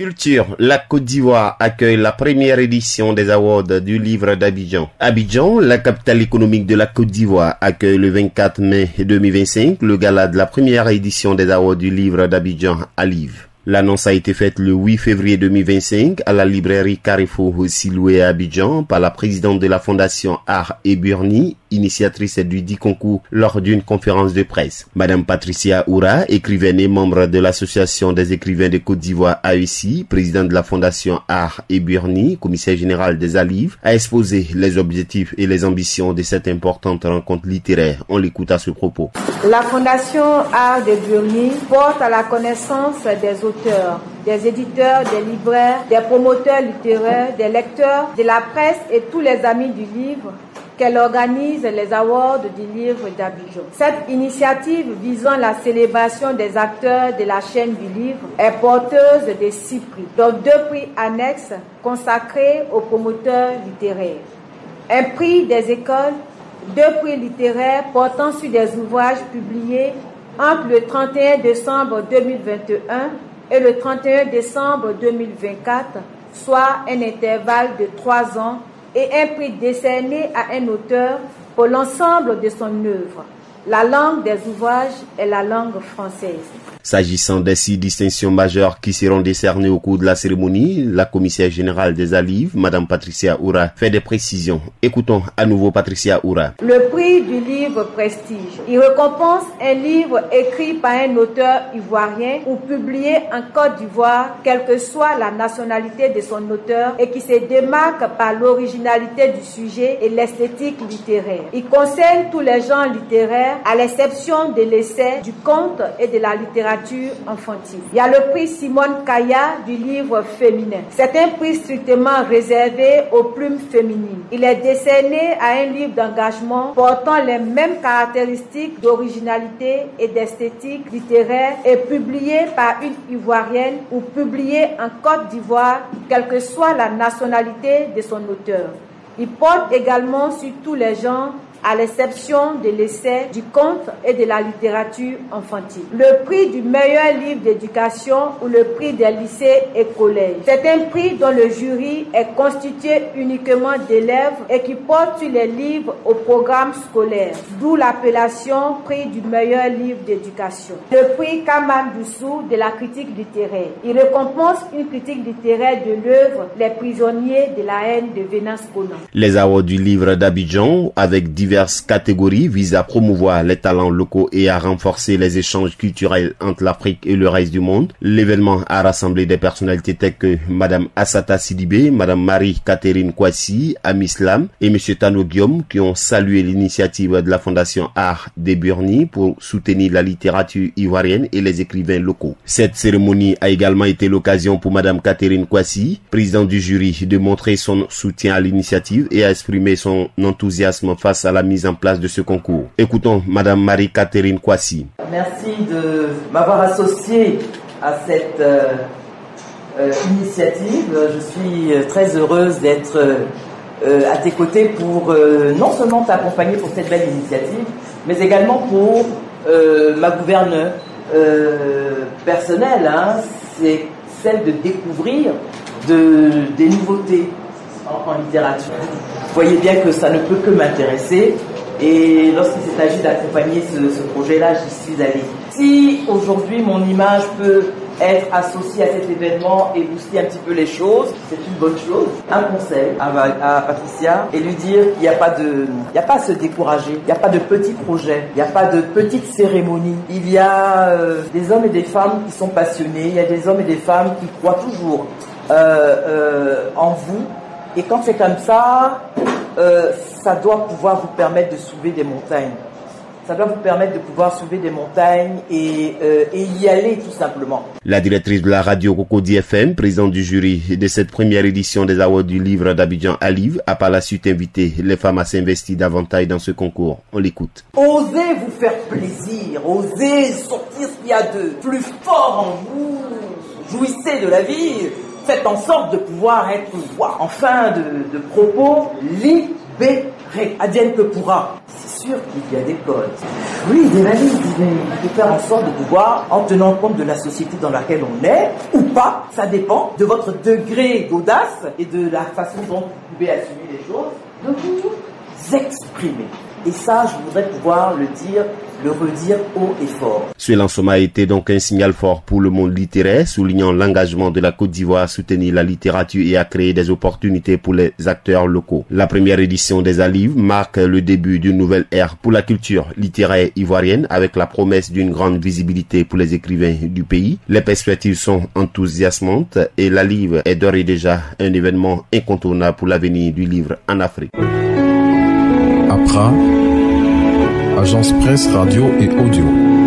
Culture, la Côte d'Ivoire accueille la première édition des Awards du livre d'Abidjan. Abidjan, la capitale économique de la Côte d'Ivoire, accueille le 24 mai 2025 le gala de la première édition des Awards du livre d'Abidjan à Liv. L'annonce a été faite le 8 février 2025 à la librairie Carrefour Siloué à Abidjan par la présidente de la Fondation Art et Burni, initiatrice du dit concours, lors d'une conférence de presse. Madame Patricia Oura, écrivaine et membre de l'Association des écrivains de Côte d'Ivoire AECI, présidente de la Fondation Art et Burni, commissaire général des ALIV, a exposé les objectifs et les ambitions de cette importante rencontre littéraire. On l'écoute à ce propos. La Fondation Art et Burni porte à la connaissance des auteurs, des éditeurs, des libraires, des promoteurs littéraires, des lecteurs, de la presse et tous les amis du livre qu'elle organise les Awards du livre d'Abidjan. Cette initiative visant la célébration des acteurs de la chaîne du livre est porteuse de 6 prix, dont 2 prix annexes consacrés aux promoteurs littéraires. Un prix des écoles, 2 prix littéraires portant sur des ouvrages publiés entre le 31 décembre 2021 et le 31 décembre 2024, soit un intervalle de 3 ans, et un prix décerné à un auteur pour l'ensemble de son œuvre. La langue des ouvrages est la langue française. S'agissant des 6 distinctions majeures qui seront décernées au cours de la cérémonie, la commissaire générale des ALIV, Madame Patricia Oura, fait des précisions. Écoutons à nouveau Patricia Oura. Le prix du livre Prestige, il récompense un livre écrit par un auteur ivoirien ou publié en Côte d'Ivoire, quelle que soit la nationalité de son auteur, et qui se démarque par l'originalité du sujet et l'esthétique littéraire. Il concerne tous les genres littéraires, à l'exception de l'essai, du conte et de la littérature enfantine. Il y a le prix Simone Kaya du livre féminin. C'est un prix strictement réservé aux plumes féminines. Il est décerné à un livre d'engagement portant les mêmes caractéristiques d'originalité et d'esthétique littéraire et publié par une Ivoirienne ou publié en Côte d'Ivoire, quelle que soit la nationalité de son auteur. Il porte également sur tous les genres, à l'exception de l'essai, du conte et de la littérature enfantine. Le prix du meilleur livre d'éducation ou le prix des lycées et collèges. C'est un prix dont le jury est constitué uniquement d'élèves et qui porte sur les livres au programme scolaire, d'où l'appellation prix du meilleur livre d'éducation. Le prix Kaman Doussou de la critique littéraire. Il récompense une critique littéraire de l'œuvre Les prisonniers de la haine de Venance Conan. Les awards du livre d'Abidjan, avec diverses catégories, visent à promouvoir les talents locaux et à renforcer les échanges culturels entre l'Afrique et le reste du monde. L'événement a rassemblé des personnalités telles que Madame Assata Sidibé, Madame Marie-Catherine Kouassi, Amislam et Monsieur Tano Guillaume, qui ont salué l'initiative de la Fondation Art des Burni pour soutenir la littérature ivoirienne et les écrivains locaux. Cette cérémonie a également été l'occasion pour Madame Catherine Kouassi, présidente du jury, de montrer son soutien à l'initiative et à exprimer son enthousiasme face à la mise en place de ce concours. Écoutons Madame Marie-Catherine Kouassi. Merci de m'avoir associé à cette initiative. Je suis très heureuse d'être à tes côtés pour non seulement t'accompagner pour cette belle initiative, mais également pour ma gouverneure personnelle. C'est celle de découvrir des nouveautés en littérature. Vous voyez bien que ça ne peut que m'intéresser, et lorsqu'il s'est agi d'accompagner ce projet-là, j'y suis allée. Si aujourd'hui mon image peut être associée à cet événement et booster un petit peu les choses, c'est une bonne chose. Un conseil à Patricia, et lui dire qu'il n'y a pas à se décourager, il n'y a pas de petits projets, il n'y a pas de petites cérémonies. Il y a des hommes et des femmes qui sont passionnés, il y a des hommes et des femmes qui croient toujours en vous. Et quand c'est comme ça, ça doit pouvoir vous permettre de soulever des montagnes. Ça doit vous permettre de pouvoir soulever des montagnes et y aller tout simplement. La directrice de la radio Cocody FM, présidente du jury de cette première édition des Awards du livre d'Abidjan à Liv, a par la suite invité les femmes à s'investir davantage dans ce concours. On l'écoute. Osez vous faire plaisir, osez sortir ce qu'il y a de plus fort en vous. Jouissez de la vie. Faites en sorte de pouvoir être voix. En fin de propos, libéré. Advienne que pourra. C'est sûr qu'il y a des codes. Oui, de la liste, il faut faire en sorte de pouvoir, en tenant compte de la société dans laquelle on est, ou pas, ça dépend de votre degré d'audace et de la façon dont vous pouvez assumer les choses, de vous exprimer. Et ça, je voudrais pouvoir le dire, le redire haut et fort. Ce lancement a été donc un signal fort pour le monde littéraire, soulignant l'engagement de la Côte d'Ivoire à soutenir la littérature et à créer des opportunités pour les acteurs locaux. La première édition des A-Livres marque le début d'une nouvelle ère pour la culture littéraire ivoirienne, avec la promesse d'une grande visibilité pour les écrivains du pays. Les perspectives sont enthousiasmantes et l'A-Livre est d'ores et déjà un événement incontournable pour l'avenir du livre en Afrique. Accra, Agence Presse Radio et Audio.